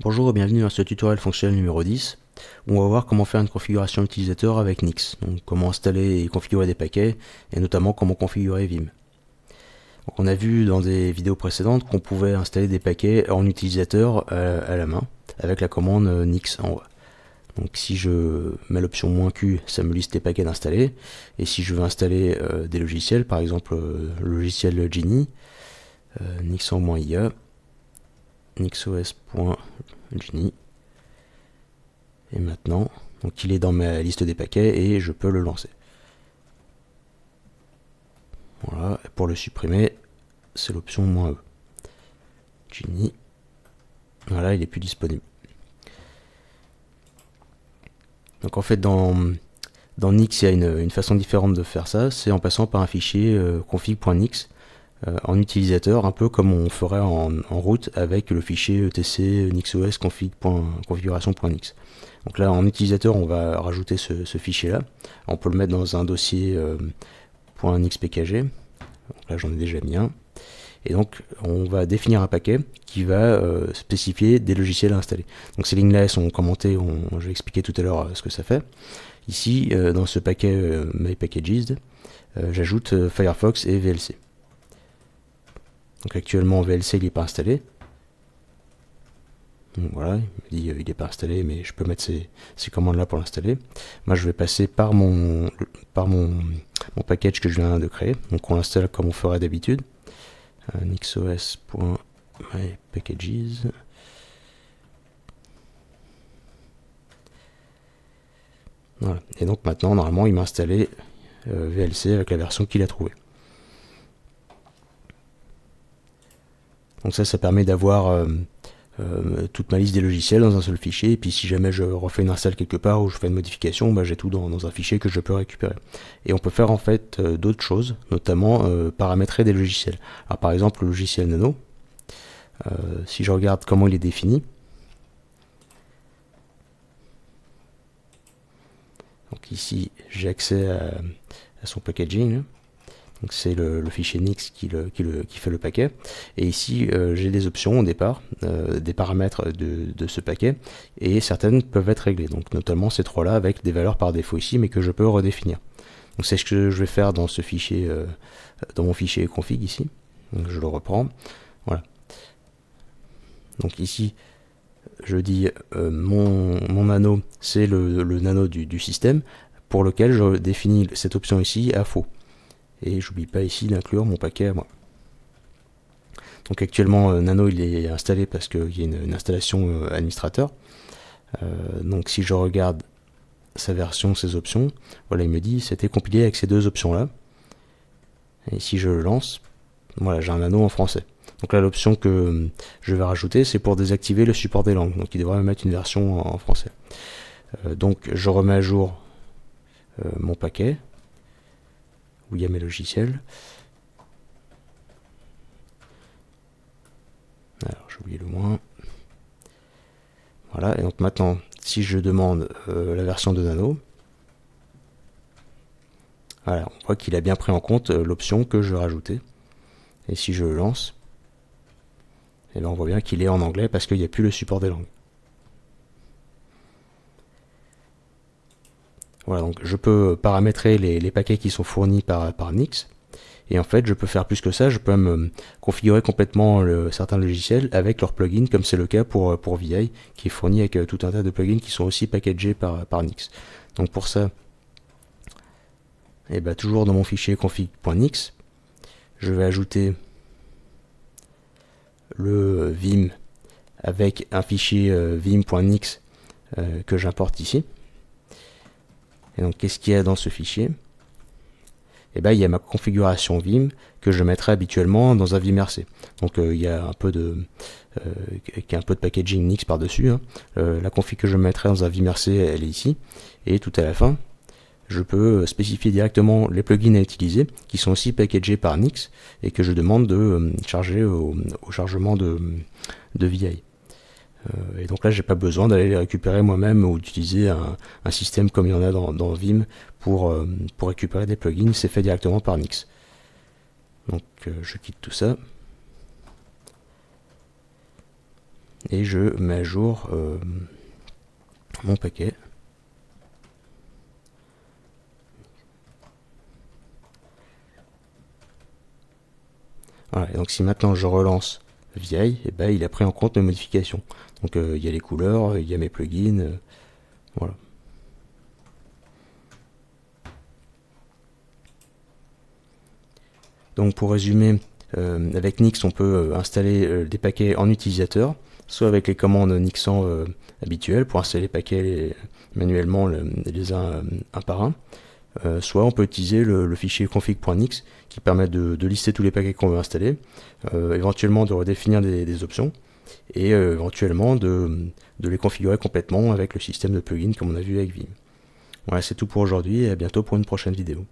Bonjour et bienvenue dans ce tutoriel fonctionnel numéro 10 où on va voir comment faire une configuration utilisateur avec Nix. Donc comment installer et configurer des paquets et notamment comment configurer Vim. Donc on a vu dans des vidéos précédentes qu'on pouvait installer des paquets en utilisateur à la main avec la commande Nix en haut. Donc si je mets l'option "-q", ça me liste les paquets d'installer, et si je veux installer des logiciels, par exemple le logiciel Genie, Nix en -ia, nixos.genie, et maintenant, donc il est dans ma liste des paquets et je peux le lancer. Voilà, pour le supprimer, c'est l'option "-e". Genie, voilà, il est plus disponible. Donc en fait, dans Nix, il y a une façon différente de faire ça, c'est en passant par un fichier config.nix en utilisateur, un peu comme on ferait en route avec le fichier etc nixos configuration.nix. Donc là, en utilisateur, on va rajouter ce fichier-là. On peut le mettre dans un dossier .nixpkg. Donc là, j'en ai déjà mis un. Et donc, on va définir un paquet qui va spécifier des logiciels à installer. Donc ces lignes-là, elles sont commentées. Je vais expliquer tout à l'heure ce que ça fait. Ici, dans ce paquet mypackages, j'ajoute Firefox et VLC. Donc actuellement, VLC, il n'est pas installé. Donc voilà, il me dit il n'est pas installé, mais je peux mettre ces commandes-là pour l'installer. Moi, je vais passer par mon package que je viens de créer. Donc on l'installe comme on ferait d'habitude. nixos.mypackages. Voilà. Et donc maintenant, normalement, il m'a installé VLC avec la version qu'il a trouvée. Donc ça permet d'avoir toute ma liste des logiciels dans un seul fichier, et puis si jamais je refais une install quelque part ou je fais une modification, j'ai tout dans un fichier que je peux récupérer. Et on peut faire en fait d'autres choses, notamment paramétrer des logiciels. Alors par exemple le logiciel Nano, si je regarde comment il est défini, donc ici j'ai accès à son packaging. Donc c'est le fichier Nix qui fait le paquet. Et ici, j'ai des options au départ, des paramètres de ce paquet, et certaines peuvent être réglées. Donc notamment ces trois-là avec des valeurs par défaut ici, mais que je peux redéfinir. Donc c'est ce que je vais faire dans ce fichier, dans mon fichier config ici. Donc je le reprends. Voilà. Donc ici, je dis mon nano, c'est le nano du système, pour lequel je définis cette option ici à faux. Et j'oublie pas ici d'inclure mon paquet à moi. Donc actuellement Nano il est installé parce qu'il y a une installation administrateur. Donc si je regarde sa version, ses options, voilà, il me dit c'était compilé avec ces deux options là. Et si je le lance, voilà, j'ai un Nano en français. Donc là l'option que je vais rajouter, c'est pour désactiver le support des langues. Donc il devrait me mettre une version en français. Donc je remets à jour mon paquet où il y a mes logiciels. Alors j'ai oublié le moins. Voilà, et donc maintenant, si je demande la version de Nano, voilà, on voit qu'il a bien pris en compte l'option que je rajoutais. Et si je le lance, et bien on voit bien qu'il est en anglais parce qu'il n'y a plus le support des langues. Voilà, donc je peux paramétrer les paquets qui sont fournis par Nix. Et en fait, je peux faire plus que ça, je peux même configurer complètement certains logiciels avec leurs plugins, comme c'est le cas pour VI, qui est fourni avec tout un tas de plugins qui sont aussi packagés par Nix. Donc pour ça, et toujours dans mon fichier config.nix, je vais ajouter le Vim avec un fichier vim.nix que j'importe ici. Et donc qu'est-ce qu'il y a dans ce fichier ? Et il y a ma configuration Vim que je mettrai habituellement dans un Vimrc. Donc il y a un peu de packaging Nix par-dessus. La config que je mettrai dans un Vimrc, elle est ici. Et tout à la fin, je peux spécifier directement les plugins à utiliser, qui sont aussi packagés par Nix, et que je demande de charger au chargement de VI. Et donc là, j'ai pas besoin d'aller les récupérer moi-même ou d'utiliser un système comme il y en a dans Vim pour récupérer des plugins. C'est fait directement par Nix. Donc je quitte tout ça. et je mets à jour mon paquet. Voilà, et donc si maintenant je relance vieille, et ben il a pris en compte mes modifications. Donc il y a les couleurs, il y a mes plugins, voilà. Donc pour résumer, avec Nix on peut installer des paquets en utilisateur, soit avec les commandes Nixan habituelles pour installer les paquets manuellement les uns un par un, soit on peut utiliser le fichier config.nix qui permet de lister tous les paquets qu'on veut installer, éventuellement de redéfinir des options, et éventuellement de les configurer complètement avec le système de plugins comme on a vu avec Vim. Voilà, c'est tout pour aujourd'hui et à bientôt pour une prochaine vidéo.